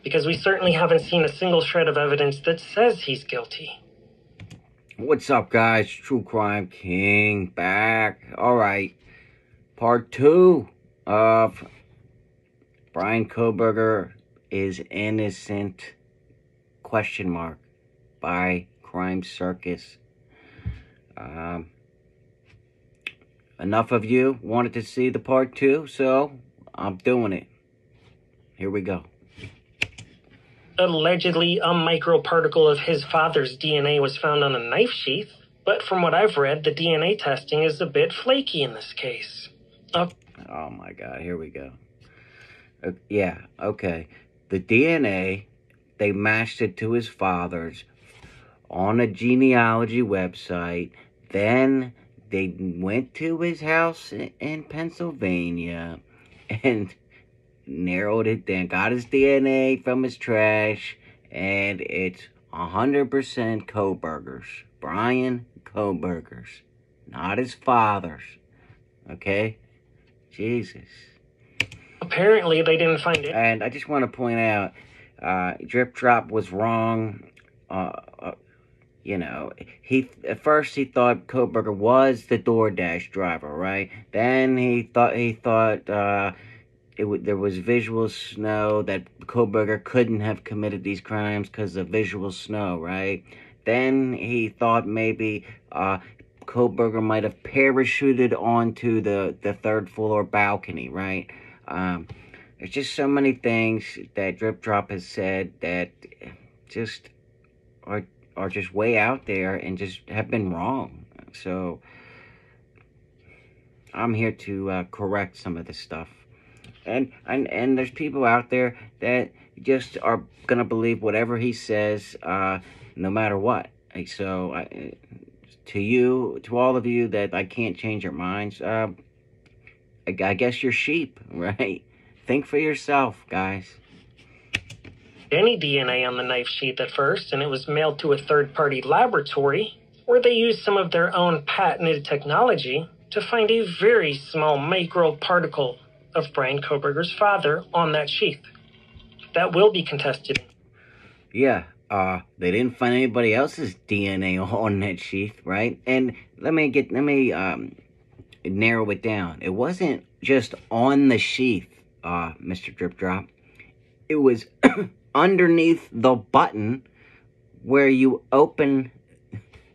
Because we certainly haven't seen a single shred of evidence that says he's guilty. What's up, guys? True Crime King back. Alright. Part 2 of Brian Kohberger is innocent, ? By Crime Circus. Enough of you wanted to see the part 2, so I'm doing it. Here we go. Allegedly, a microparticle of his father's DNA was found on a knife sheath, but from what I've read, the DNA testing is a bit flaky in this case. Oh my God, here we go. Yeah, okay. The DNA, they matched it to his father's on a genealogy website. Then they went to his house in Pennsylvania and narrowed it down, got his DNA from his trash, and it's 100% Kohberger's. Brian Kohberger's, not his father's. Okay? Jesus. Apparently, they didn't find it. And I just want to point out, Drip Drop was wrong. You know, at first he thought Kohberger was the DoorDash driver, right? Then he thought there was visual snow, that Kohberger couldn't have committed these crimes because of visual snow, right? Then he thought maybe Kohberger might have parachuted onto the third floor balcony, right? There's just so many things that Drip Drop has said that just are just way out there and just have been wrong. So I'm here to correct some of this stuff. And there's people out there that just are gonna believe whatever he says, no matter what. So, to all of you that I can't change your minds, I guess you're sheep, right? Think for yourself, guys. Any DNA on the knife sheath at first, and it was mailed to a third-party laboratory, where they used some of their own patented technology to find a very small microparticle of Brian Kohberger's father on that sheath. That will be contested. Yeah, they didn't find anybody else's DNA on that sheath, right? And let me narrow it down. It wasn't just on the sheath, Mr. Drip Drop. It was underneath the button where you open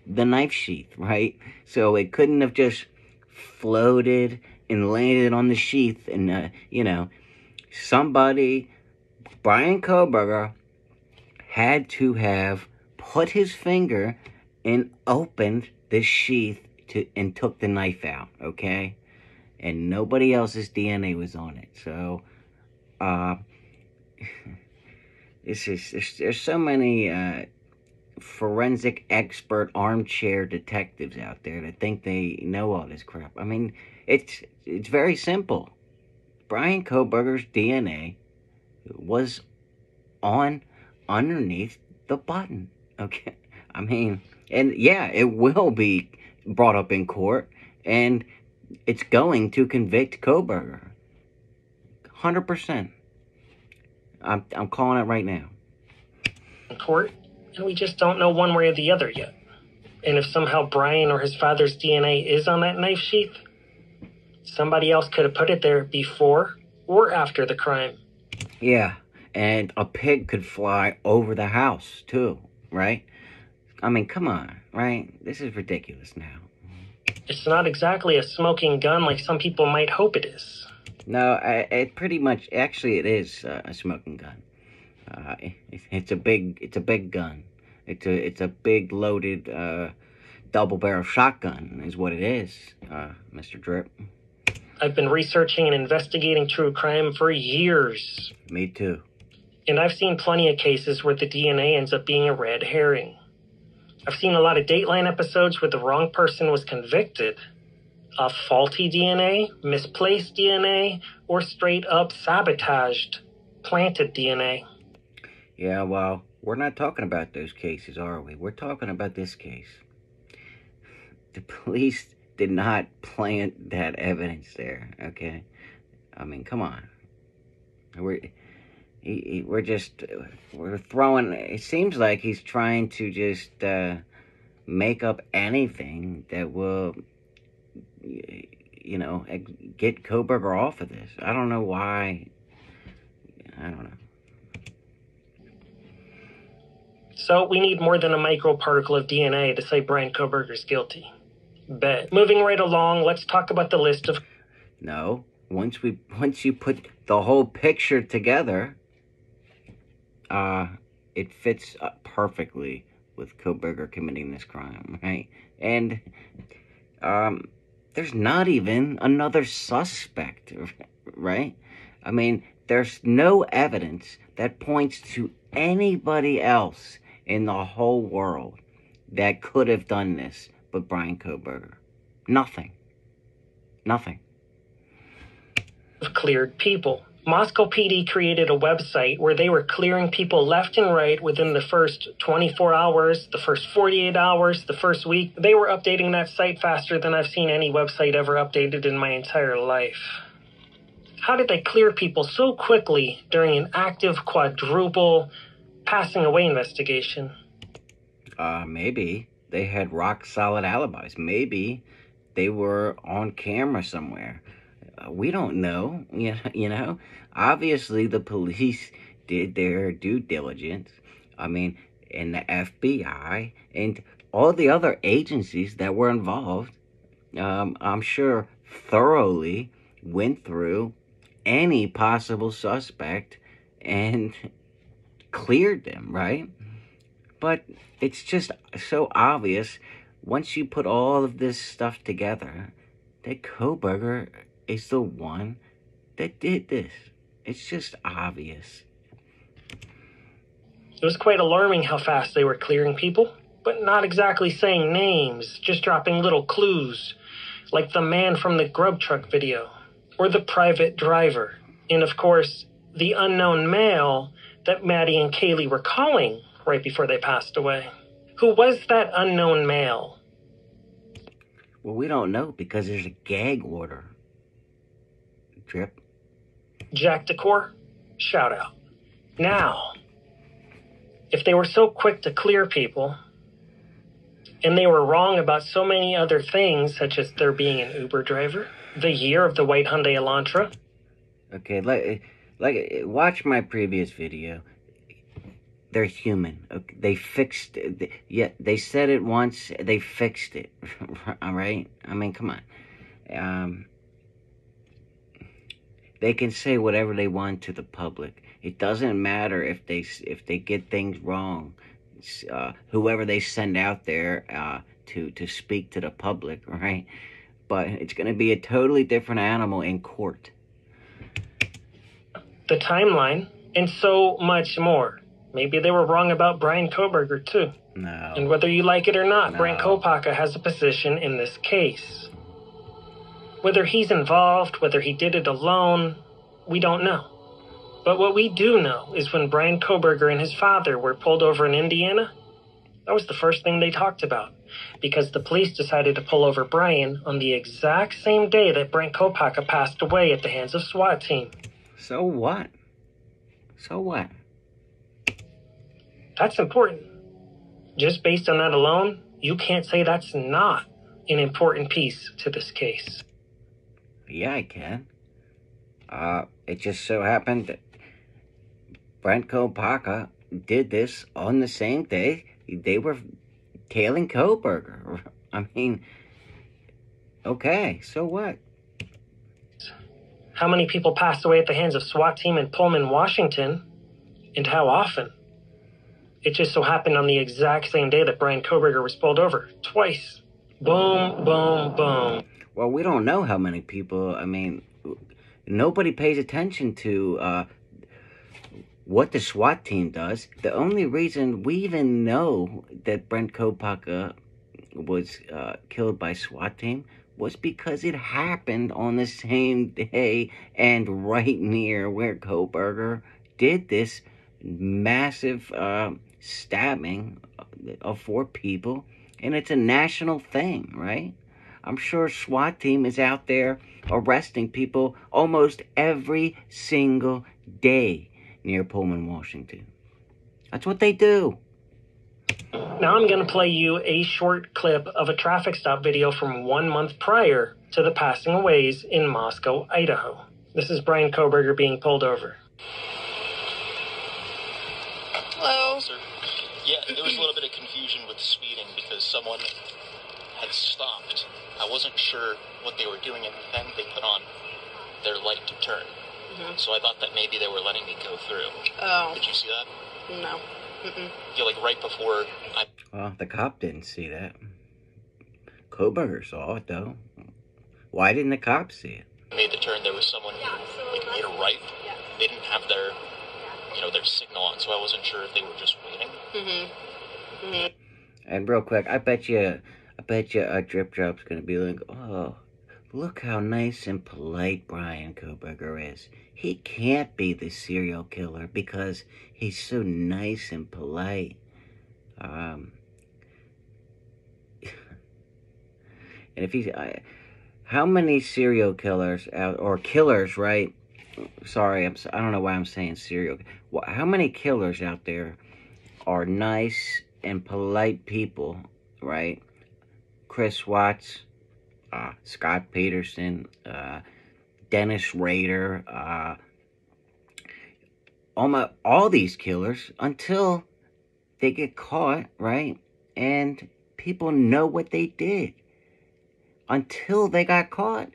the knife sheath, right? So it couldn't have just floated and landed on the sheath, and somebody, Brian Kohberger, had to have put his finger and opened the sheath and took the knife out, okay? And nobody else's DNA was on it. So there's so many forensic expert armchair detectives out there that think they know all this crap. I mean, it's very simple. Brian Kohberger's DNA was underneath the button. Okay, I mean, and yeah, it will be brought up in court, and it's going to convict Kohberger. 100%. I'm calling it right now. In court, and we just don't know one way or the other yet. And if somehow Brian or his father's DNA is on that knife sheath, somebody else could have put it there before or after the crime. Yeah, and a pig could fly over the house, too, right? I mean, come on, right? This is ridiculous now. It's not exactly a smoking gun like some people might hope it is. No, it pretty much, actually it is a smoking gun. It's a big gun. It's a big loaded double-barrel shotgun is what it is, Mr. Drip. I've been researching and investigating true crime for years. Me too. And I've seen plenty of cases where the DNA ends up being a red herring. I've seen a lot of Dateline episodes where the wrong person was convicted of faulty DNA, misplaced DNA, or straight up sabotaged, planted DNA. Yeah, well, we're not talking about those cases, are we? We're talking about this case. The police did not plant that evidence there, okay? I mean, come on. we're throwing. It seems like he's trying to just make up anything that will, get Kohberger off of this. I don't know why. I don't know. So we need more than a microparticle of DNA to say Brian Kohberger's guilty. Bet. Moving right along, let's talk about the list of... No. Once you put the whole picture together, it fits perfectly with Kohberger committing this crime, right? And there's not even another suspect, right? I mean, there's no evidence that points to anybody else in the whole world that could have done this but Brian Kohberger. Nothing. Nothing. Cleared people. Moscow PD created a website where they were clearing people left and right within the first 24 hours, the first 48 hours, the first week. They were updating that site faster than I've seen any website ever updated in my entire life. How did they clear people so quickly during an active quadruple passing away investigation? Maybe they had rock-solid alibis. Maybe they were on camera somewhere. We don't know, you know. Obviously, the police did their due diligence. I mean, and the FBI and all the other agencies that were involved, I'm sure thoroughly went through any possible suspect and cleared them, right? But it's just so obvious once you put all of this stuff together that Kohberger is the one that did this. It's just obvious. It was quite alarming how fast they were clearing people, but not exactly saying names, just dropping little clues, like the man from the grub truck video, or the private driver, and of course, the unknown male that Maddie and Kaylee were calling right before they passed away. Who was that unknown male? Well, we don't know because there's a gag order. Drip. Jack Decor, shout out. Now, if they were so quick to clear people, and they were wrong about so many other things, such as there being an Uber driver, the year of the white Hyundai Elantra. Okay, like watch my previous video. They're human. Okay, they fixed it. Yeah, they said it once. They fixed it. All right. I mean, come on. They can say whatever they want to the public. It doesn't matter if they get things wrong. Whoever they send out there to speak to the public, right? But it's going to be a totally different animal in court. The timeline, and so much more. Maybe they were wrong about Brian Kohberger, too. No. And whether you like it or not, No. Brian Kohberger has a position in this case. Whether he's involved, whether he did it alone, we don't know. But what we do know is when Brian Kohberger and his father were pulled over in Indiana, that was the first thing they talked about. Because the police decided to pull over Brian on the exact same day that Brian Kohberger passed away at the hands of SWAT team. So what? So what? That's important. Just based on that alone, you can't say that's not an important piece to this case. Yeah, I can. It just so happened that Brent Kohberger did this on the same day they were tailing Kohberger. I mean, okay, so what? How many people passed away at the hands of SWAT team in Pullman, Washington, and how often? It just so happened on the exact same day that Brian Kohberger was pulled over. Twice. Boom, boom, boom. Well, we don't know how many people. I mean, nobody pays attention to what the SWAT team does. The only reason we even know that Brent Kohberger was killed by SWAT team was because it happened on the same day and right near where Kohberger did this massive stabbing of 4 people, and it's a national thing, right? I'm sure SWAT team is out there arresting people almost every single day. near Pullman, Washington. That's what they do. Now I'm going to play you a short clip of a traffic stop video from 1 month prior to the passing aways in Moscow, Idaho. This is Brian Kohberger being pulled over. Hello. Sir. Yeah, there was a little bit of confusion with speeding because someone had stopped. I wasn't sure what they were doing, and then they put on their light to turn. Mm-hmm. So I thought that maybe they were letting me go through. Oh. Did you see that? No. Mm-mm. Yeah, like right before Well, the cop didn't see that. Kohberger saw it, though. Why didn't the cop see it? Made the turn, there was someone who made a right. They didn't have their, their signal on, so I wasn't sure if they were just waiting. Mm-hmm. Mm-hmm. And real quick, I bet you Drip Drop's gonna be like, oh, look how nice and polite Brian Kohberger is. He can't be the serial killer because he's so nice and polite. And if he's, how many serial killers out, or killers, right? Sorry, I don't know why I'm saying serial. How many killers out there are nice and polite people, right? Chris Watts, Scott Peterson, Dennis Rader, all these killers until they get caught, right? And people know what they did. Until they got caught,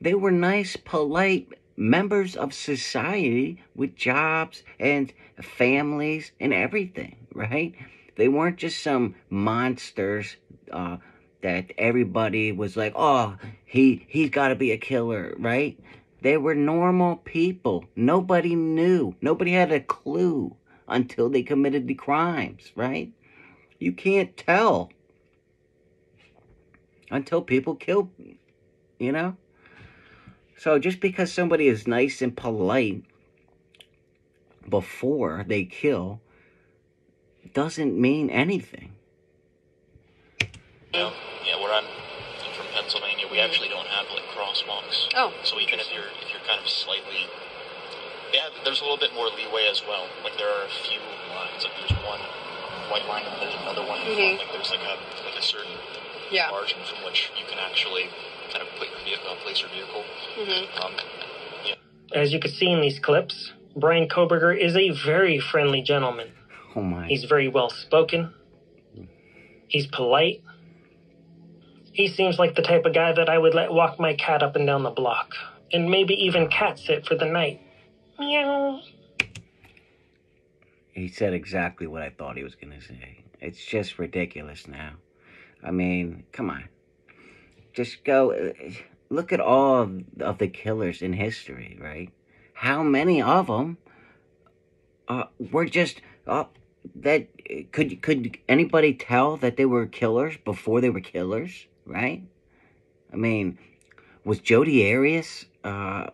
they were nice, polite members of society with jobs and families and everything, right? They weren't just some monsters that everybody was like, oh, he's got to be a killer, right? They were normal people. Nobody knew. Nobody had a clue until they committed the crimes, right? You can't tell until people kill, So just because somebody is nice and polite before they kill doesn't mean anything. Yeah, where I'm from Pennsylvania, we actually don't have like crosswalks. Oh. So even if you're kind of slightly, there's a little bit more leeway as well. Like there are a few lines. Like there's one white line and there's another one in front. Like there's like a certain margin from which you can actually kind of put your vehicle, place your vehicle. As you can see in these clips, Brian Kohberger is a very friendly gentleman. Oh my. He's very well spoken. He's polite. He seems like the type of guy that I would let walk my cat up and down the block. And maybe even cat sit for the night. Meow. He said exactly what I thought he was going to say. It's just ridiculous now. I mean, come on. Just go, look at all of the killers in history, right? How many of them were just, that, could anybody tell that they were killers before they were killers, right? I mean, was Jodi Arias, a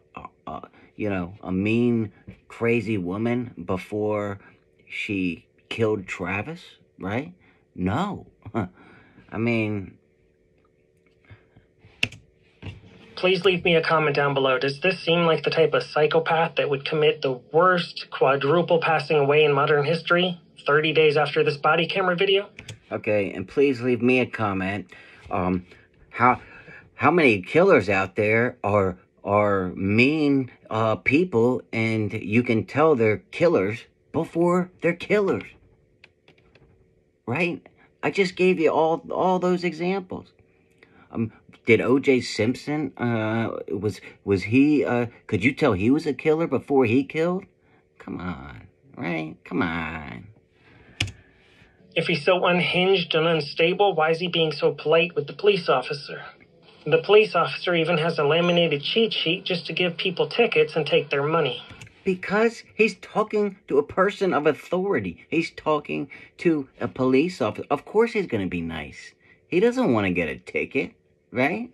mean, crazy woman before she killed Travis, right? No. I mean... Please leave me a comment down below. Does this seem like the type of psychopath that would commit the worst quadruple passing away in modern history 30 days after this body camera video? Okay, and please leave me a comment. How many killers out there are mean people, and you can tell they're killers before they're killers, right? I just gave you all those examples. Did O.J. Simpson, was he, could you tell he was a killer before he killed? Come on, right? Come on. If he's so unhinged and unstable, why is he being so polite with the police officer? The police officer even has a laminated cheat sheet just to give people tickets and take their money. Because he's talking to a person of authority. He's talking to a police officer. Of course he's going to be nice. He doesn't want to get a ticket, right?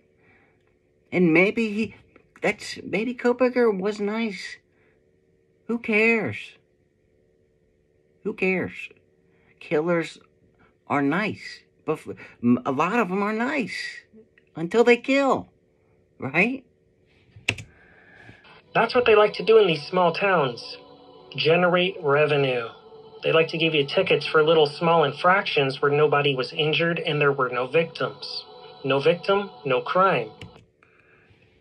And maybe Kohberger was nice. Who cares? Who cares? Killers are nice. But a lot of them are nice. Until they kill. Right? That's what they like to do in these small towns. Generate revenue. They like to give you tickets for little small infractions where nobody was injured and there were no victims. No victim, no crime.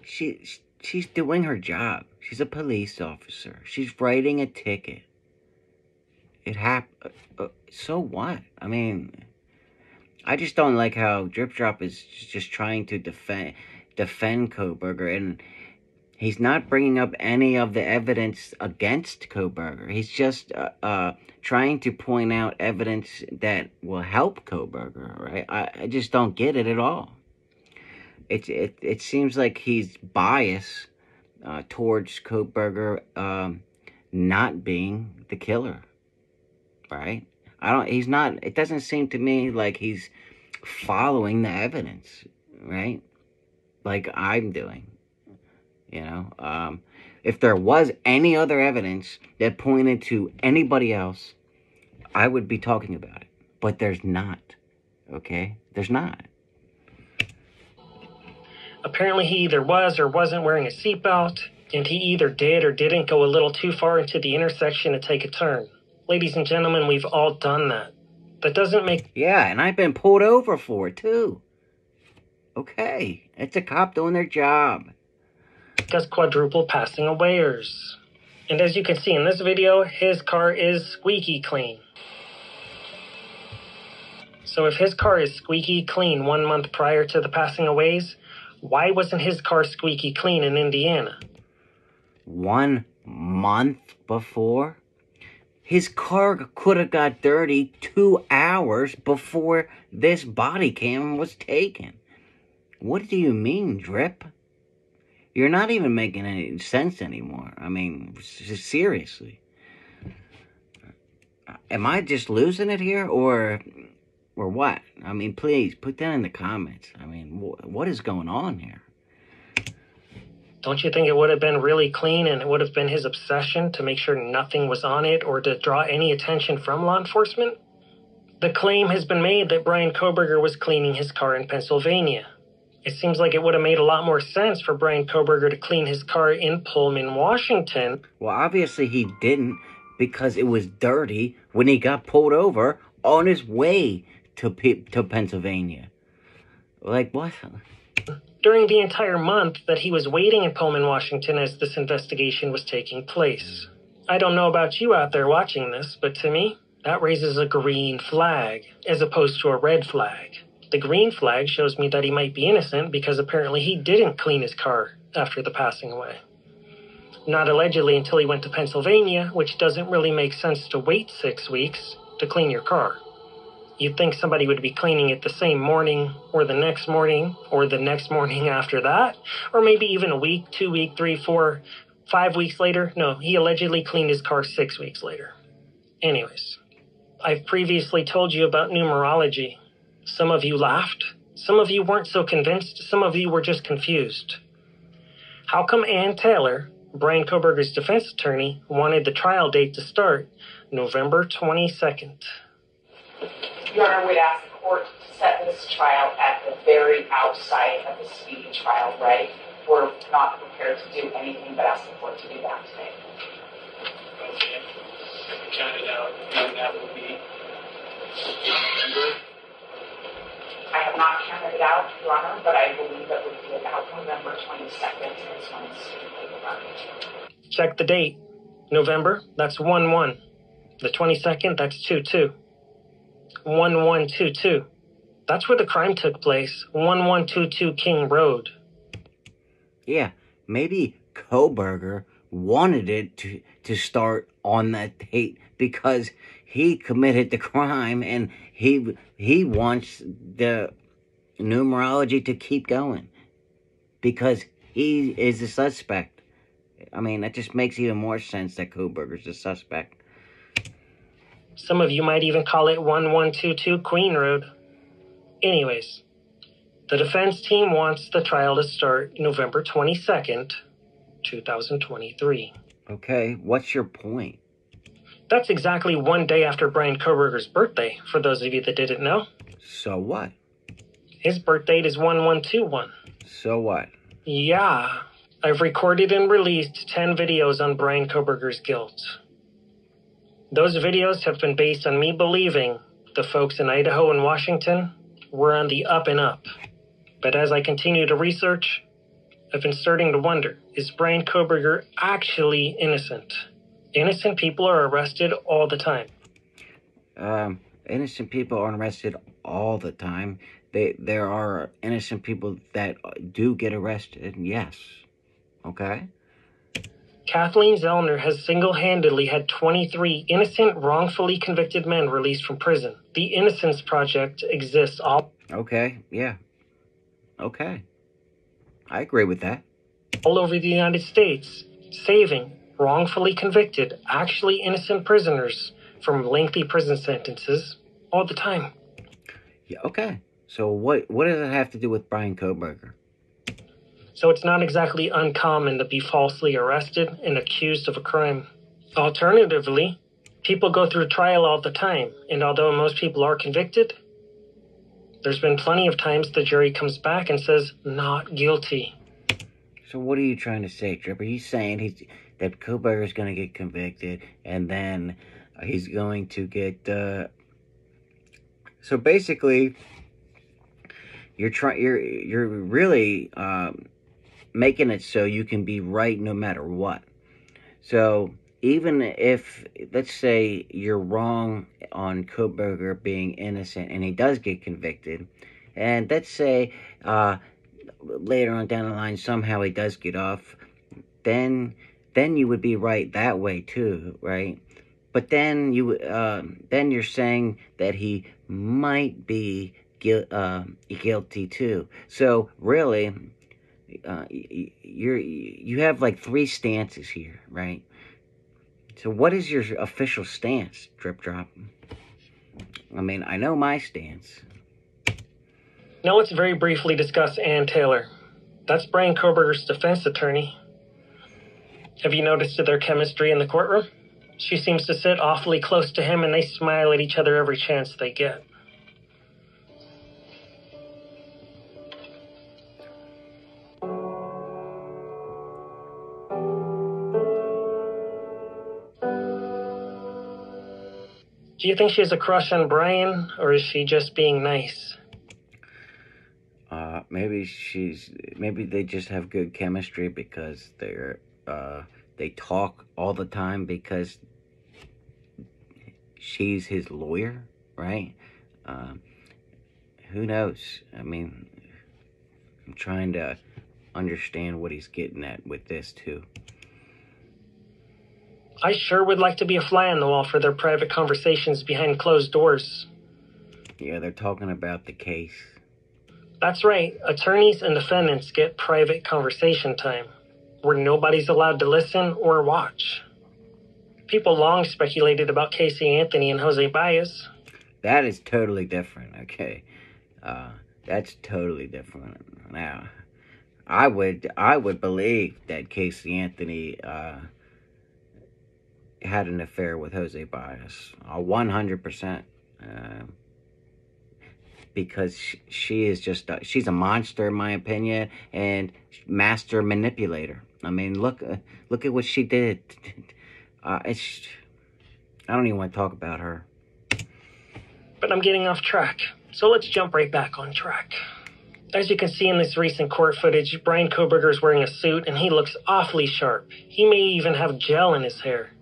She's doing her job. She's a police officer. She's writing a ticket. So what? I mean, I just don't like how Drip Drop is just trying to defend Kohberger, and he's not bringing up any of the evidence against Kohberger. He's just trying to point out evidence that will help Kohberger, right? I just don't get it at all. It seems like he's biased towards Kohberger not being the killer, right? It doesn't seem to me like he's following the evidence, right? Like I'm doing, you know? If there was any other evidence that pointed to anybody else, I would be talking about it. But there's not, okay? There's not. Apparently he either was or wasn't wearing a seatbelt, and he either did or didn't go a little too far into the intersection to take a turn. Ladies and gentlemen, we've all done that. That doesn't make... Yeah, and I've been pulled over for it, too. Okay, it's a cop doing their job. ...us quadruple passing awayers. And as you can see in this video, his car is squeaky clean. So if his car is squeaky clean 1 month prior to the passing aways, why wasn't his car squeaky clean in Indiana? 1 month before? His car could have got dirty 2 hours before this body cam was taken. What do you mean, Drip? You're not even making any sense anymore. I mean, seriously. Am I just losing it here, or what? I mean, please, put that in the comments. I mean, what is going on here? Don't you think it would have been really clean, and it would have been his obsession to make sure nothing was on it or to draw any attention from law enforcement? The claim has been made that Brian Kohberger was cleaning his car in Pennsylvania. It seems like it would have made a lot more sense for Brian Kohberger to clean his car in Pullman, Washington. Well, obviously he didn't, because it was dirty when he got pulled over on his way to Pennsylvania. Like, what? During the entire month that he was waiting in Pullman, Washington as this investigation was taking place. I don't know about you out there watching this, but to me, that raises a green flag as opposed to a red flag. The green flag shows me that he might be innocent because apparently he didn't clean his car after the passing away. Not allegedly until he went to Pennsylvania, which doesn't really make sense to wait 6 weeks to clean your car. You'd think somebody would be cleaning it the same morning, or the next morning, or the next morning after that, or maybe even a week, 2 weeks, 3, 4, 5 weeks later. No, he allegedly cleaned his car 6 weeks later. Anyways, I've previously told you about numerology. Some of you laughed. Some of you weren't so convinced. Some of you were just confused. How come Ann Taylor, Brian Kohberger's defense attorney, wanted the trial date to start November 22nd? Your Honor, would ask the court to set this trial at the very outside of the speedy trial, right? We're not prepared to do anything but ask the court to do that today. Okay. If we count it out, then that would be November. I have not counted it out, Your Honor, but I believe it would be about November 22nd is when it's scheduled. Check the date. November, that's 1-1. The 22nd, that's 2-2. 1122. That's where the crime took place. 1122 King Road. Yeah, maybe Kohberger wanted it to start on that date because he committed the crime and he wants the numerology to keep going because he is the suspect. I mean, that just makes even more sense that Kohberger's the suspect. Some of you might even call it 1122 Queen Road. Anyways, the defense team wants the trial to start November 22nd, 2023. Okay, what's your point? That's exactly 1 day after Brian Kohberger's birthday, for those of you that didn't know. So what? His birth date is 1121. So what? Yeah, I've recorded and released 10 videos on Brian Kohberger's guilt. Those videos have been based on me believing the folks in Idaho and Washington were on the up and up. But as I continue to research, I've been starting to wonder, is Brian Kohberger actually innocent? Innocent people are arrested all the time. Innocent people aren't arrested all the time. There are innocent people that do get arrested, yes. Okay? Kathleen Zellner has single-handedly had 23 innocent, wrongfully convicted men released from prison. The Innocence Project exists all... Okay, yeah. Okay. I agree with that. All over the United States, saving wrongfully convicted, actually innocent prisoners from lengthy prison sentences all the time. Yeah, okay. So what does it have to do with Brian Kohberger? So it's not exactly uncommon to be falsely arrested and accused of a crime. Alternatively, people go through trial all the time, and although most people are convicted, there's been plenty of times the jury comes back and says, not guilty. So what are you trying to say, Trip? Are you saying that Kohberger's going to get convicted, and then he's going to get... So basically, you're really making it so you can be right no matter what. So even if, let's say, you're wrong on Kohberger being innocent and he does get convicted, and let's say later on down the line somehow he does get off, then you would be right that way too, right? But then you're saying that he might be guilty too. So really, you have like three stances here, right? So what is your official stance, Drip Drop? I mean, I know my stance. Now let's very briefly discuss Ann Taylor. That's Brian Kohberger's defense attorney. Have you noticed their chemistry in the courtroom? She seems to sit awfully close to him, and they smile at each other every chance they get. Do you think she has a crush on Brian, or is she just being nice? Maybe they just have good chemistry because they talk all the time because she's his lawyer, right? Who knows? I mean, I'm trying to understand what he's getting at with this too. I sure would like to be a fly on the wall for their private conversations behind closed doors. Yeah, they're talking about the case. That's right. Attorneys and defendants get private conversation time, where nobody's allowed to listen or watch. People long speculated about Casey Anthony and Jose Baez. That is totally different, okay? That's totally different. Now, I would believe that Casey Anthony had an affair with Jose Baez, 100%. Because she is just she's a monster in my opinion, and master manipulator. I mean, look at what she did. I don't even want to talk about her. But I'm getting off track, so let's jump right back on track. As you can see in this recent court footage, Brian Kohberger is wearing a suit, and he looks awfully sharp. He may even have gel in his hair.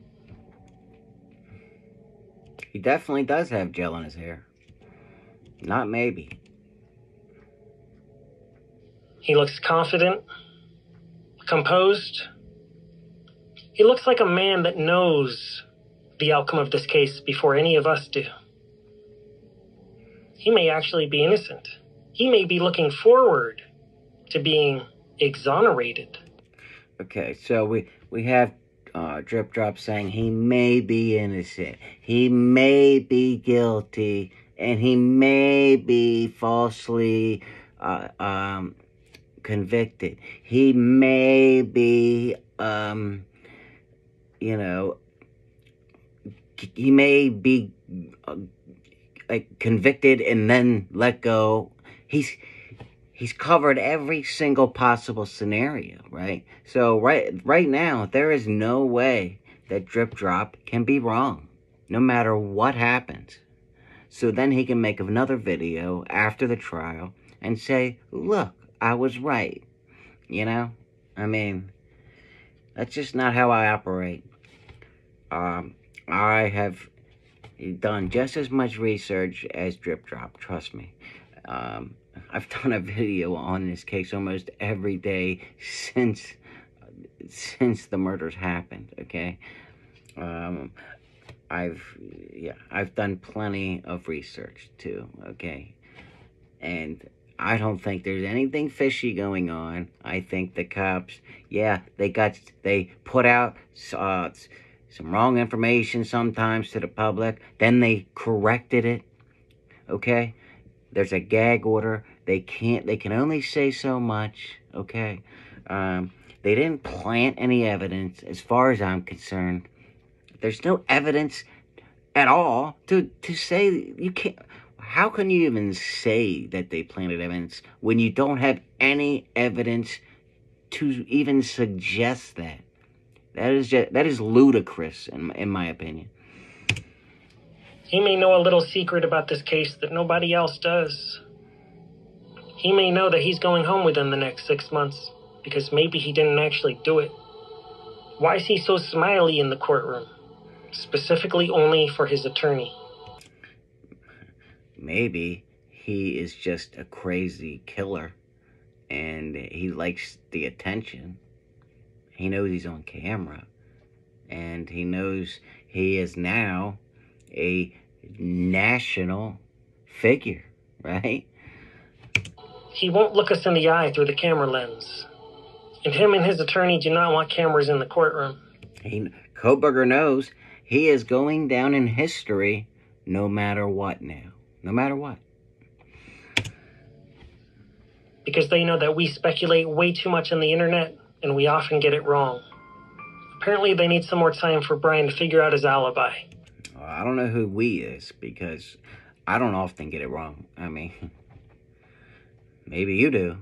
He definitely does have gel in his hair. Not maybe. He looks confident, composed. He looks like a man that knows the outcome of this case before any of us do. He may actually be innocent. He may be looking forward to being exonerated. Okay, so we have Drip Drop saying he may be innocent. He may be guilty. And he may be falsely convicted. He may be, he may be convicted and then let go. He's covered every single possible scenario, right? So right now, there is no way that Drip Drop can be wrong. no matter what happens. So then he can make another video after the trial and say, look, I was right. You know? I mean, that's just not how I operate. I have done just as much research as Drip Drop, trust me. I've done a video on this case almost every day since the murders happened, okay? I've done plenty of research too, okay? And I don't think there's anything fishy going on. I think the cops, yeah, they put out some wrong information sometimes to the public, then they corrected it, okay? There's a gag order. They can only say so much, okay? They didn't plant any evidence, as far as I'm concerned. There's no evidence at all to say you can't. How can you even say that they planted evidence when you don't have any evidence to even suggest that? That is ludicrous in my opinion. He may know a little secret about this case that nobody else does. He may know that he's going home within the next 6 months, because maybe he didn't actually do it. Why is he so smiley in the courtroom? Specifically only for his attorney. Maybe he is just a crazy killer, and he likes the attention. He knows he's on camera, and he knows he is now a national figure, right? He won't look us in the eye through the camera lens. And him and his attorney do not want cameras in the courtroom. Kohberger knows he is going down in history no matter what now. No matter what. Because they know that we speculate way too much on the internet, and we often get it wrong. Apparently they need some more time for Brian to figure out his alibi. I don't know who we is, because I don't often get it wrong. I mean, maybe you do.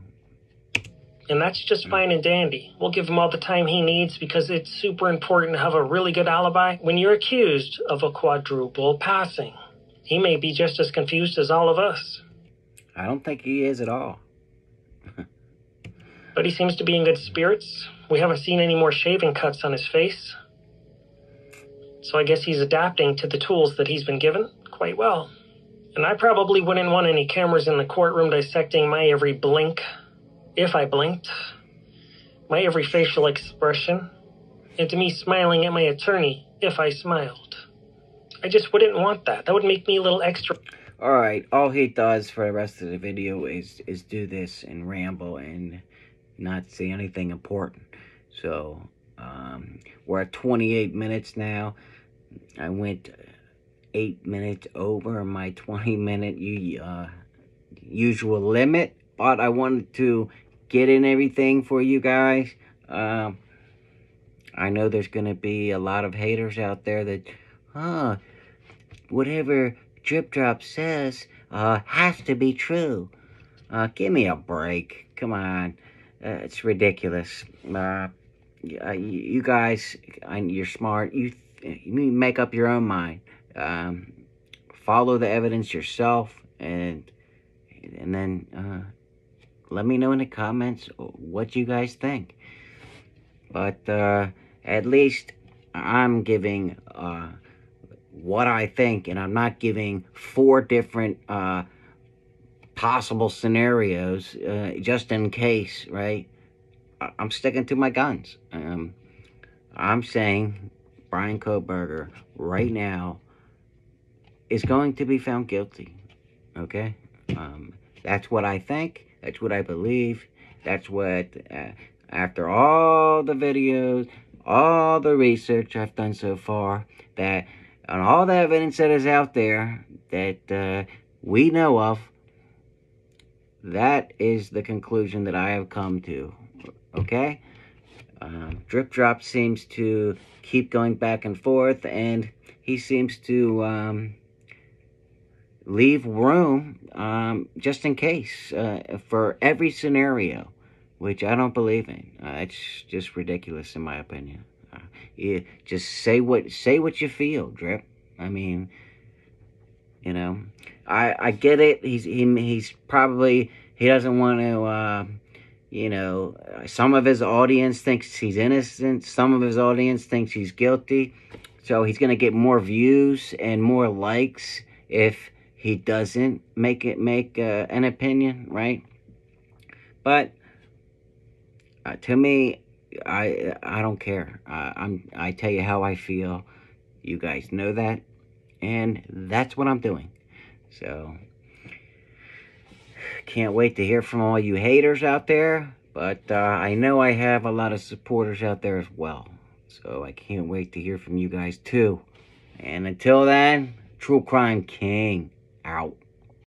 And that's just fine and dandy. We'll give him all the time he needs because it's super important to have a really good alibi when you're accused of a quadruple passing. He may be just as confused as all of us. I don't think he is at all. But he seems to be in good spirits. We haven't seen any more shaving cuts on his face. So I guess he's adapting to the tools that he's been given quite well. And I probably wouldn't want any cameras in the courtroom dissecting my every blink, if I blinked, my every facial expression, and to me smiling at my attorney if I smiled. I just wouldn't want that. That would make me a little extra. Alright, all he does for the rest of the video is do this and ramble and not say anything important. So, we're at 28 minutes now. I went 8 minutes over my 20-minute usual limit, but I wanted to get in everything for you guys. I know there's going to be a lot of haters out there that, whatever Drip Drop says has to be true. Give me a break. Come on. It's ridiculous. You guys, you're smart. You make up your own mind. Follow the evidence yourself, and then let me know in the comments what you guys think. But at least I'm giving what I think, and I'm not giving 4 different possible scenarios just in case, right? I'm sticking to my guns. I'm saying Brian Kohberger right now is going to be found guilty, okay? That's what I think. That's what I believe. That's what, after all the videos, all the research I've done so far, that on all the evidence that is out there that we know of, that is the conclusion that I have come to, okay? Drip Drop seems to keep going back and forth, and he seems to leave room just in case for every scenario, which I don't believe in. It's just ridiculous in my opinion. You just say what you feel, Drip. I mean, you know, I get it. He's probably, he doesn't want to, you know, some of his audience thinks he's innocent. Some of his audience thinks he's guilty. So he's going to get more views and more likes if he doesn't make an opinion, right? But to me, I don't care. I tell you how I feel. You guys know that, and that's what I'm doing. So can't wait to hear from all you haters out there. But I know I have a lot of supporters out there as well. So I can't wait to hear from you guys too. And until then, True Crime King out.